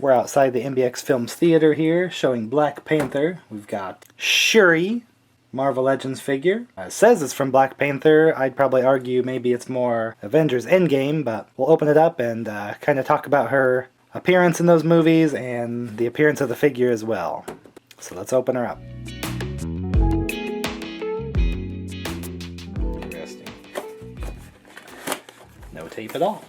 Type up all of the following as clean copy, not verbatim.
We're outside the MBX Films Theater here, showing Black Panther. We've got Shuri, Marvel Legends figure. It says it's from Black Panther. I'd probably argue maybe it's more Avengers Endgame, but we'll open it up and kind of talk about her appearance in those movies and the appearance of the figure as well. So let's open her up. Interesting. No tape at all.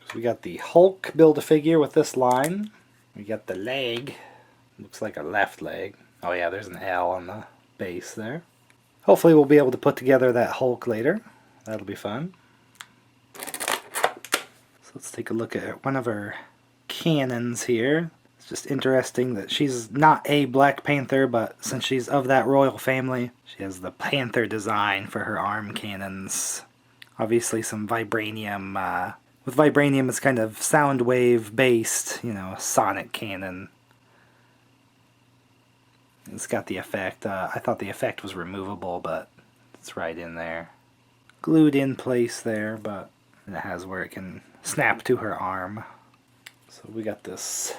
So we got the Hulk Build-A-Figure with this line. We got the leg. Looks like a left leg. Oh yeah, there's an L on the base there. Hopefully we'll be able to put together that Hulk later. That'll be fun. So let's take a look at one of her cannons here. It's just interesting that she's not a Black Panther, but since she's of that royal family, she has the Panther design for her arm cannons. Obviously some vibranium. With vibranium, it's kind of sound wave based, you know, sonic cannon. It's got the effect. I thought the effect was removable, but it's right in there. Glued in place there, but it has where it can snap to her arm. So we got this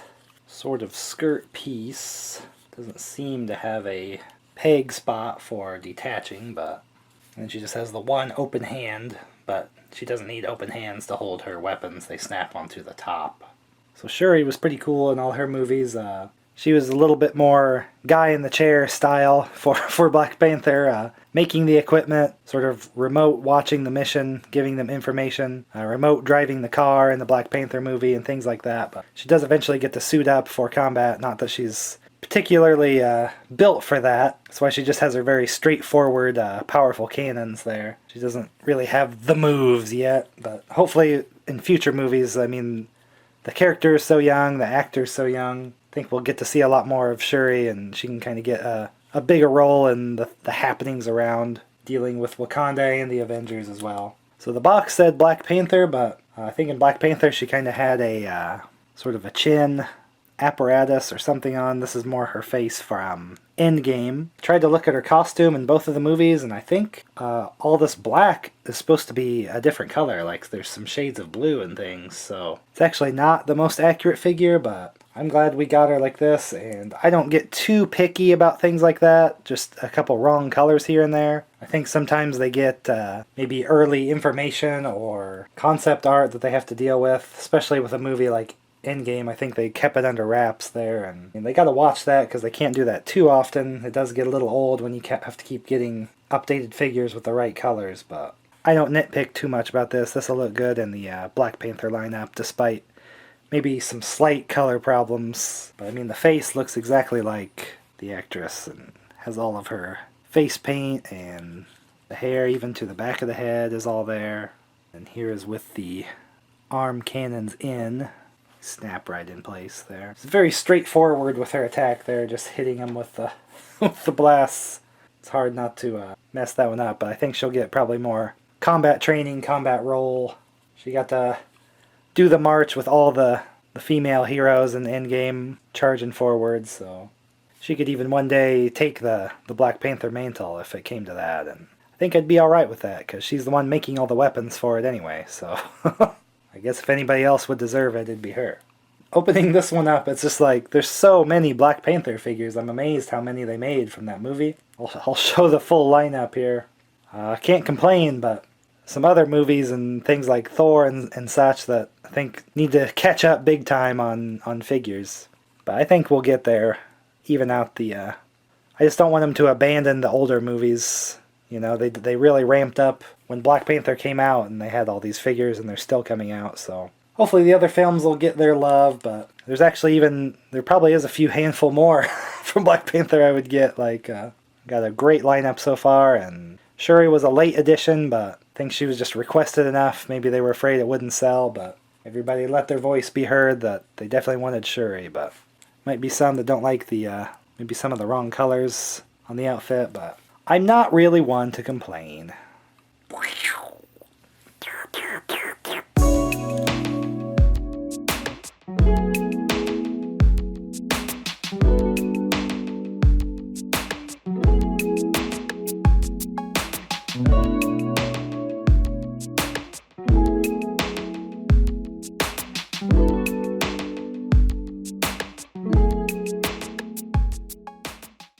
sort of skirt piece. Doesn't seem to have a peg spot for detaching, but and she just has the one open hand, but she doesn't need open hands to hold her weapons. They snap onto the top. So Shuri was pretty cool in all her movies. She was a little bit more guy-in-the-chair style for Black Panther, making the equipment, sort of remote watching the mission, giving them information, remote driving the car in the Black Panther movie and things like that. But she does eventually get to suit up for combat, not that she's particularly built for that. That's why she just has her very straightforward, powerful cannons there. She doesn't really have the moves yet, but hopefully in future movies, I mean, the character is so young, the actor is so young. I think we'll get to see a lot more of Shuri, and she can kind of get a bigger role in the happenings around dealing with Wakanda and the Avengers as well. So the box said Black Panther, but I think in Black Panther she kind of had a sort of a chin apparatus or something on. This is more her face from Endgame. Tried to look at her costume in both of the movies, and I think all this black is supposed to be a different color. Like there's some shades of blue and things, so it's actually not the most accurate figure, but I'm glad we got her like this, and I don't get too picky about things like that. Just a couple wrong colors here and there. I think sometimes they get maybe early information or concept art that they have to deal with, especially with a movie like Endgame. I think they kept it under wraps there, and they gotta watch that because they can't do that too often. It does get a little old when you have to keep getting updated figures with the right colors, but I don't nitpick too much about this. This will look good in the Black Panther lineup, despite maybe some slight color problems. But I mean, the face looks exactly like the actress and has all of her face paint, and the hair even to the back of the head is all there. And here is with the arm cannons in. Snap right in place there. It's very straightforward with her attack there, just hitting him with the with the blasts. It's hard not to mess that one up, but I think she'll get probably more combat training, combat role. She got to do the march with all the female heroes in the Endgame charging forward, so she could even one day take the Black Panther mantle if it came to that, and I think I'd be alright with that, because she's the one making all the weapons for it anyway, so I guess if anybody else would deserve it, it'd be her. Opening this one up, it's just like, there's so many Black Panther figures. I'm amazed how many they made from that movie. I'll show the full lineup here. I can't complain, but some other movies and things like Thor and such that I think need to catch up big time on figures. But I think we'll get there, even out the... I just don't want them to abandon the older movies. You know, they really ramped up when Black Panther came out, and they had all these figures, and they're still coming out, so hopefully the other films will get their love, but there's actually there probably is a few handful more from Black Panther I would get. Like, got a great lineup so far, and Shuri was a late addition, but I think she was just requested enough. Maybe they were afraid it wouldn't sell, but everybody let their voice be heard that they definitely wanted Shuri, but might be some that don't like maybe some of the wrong colors on the outfit, but I'm not really one to complain.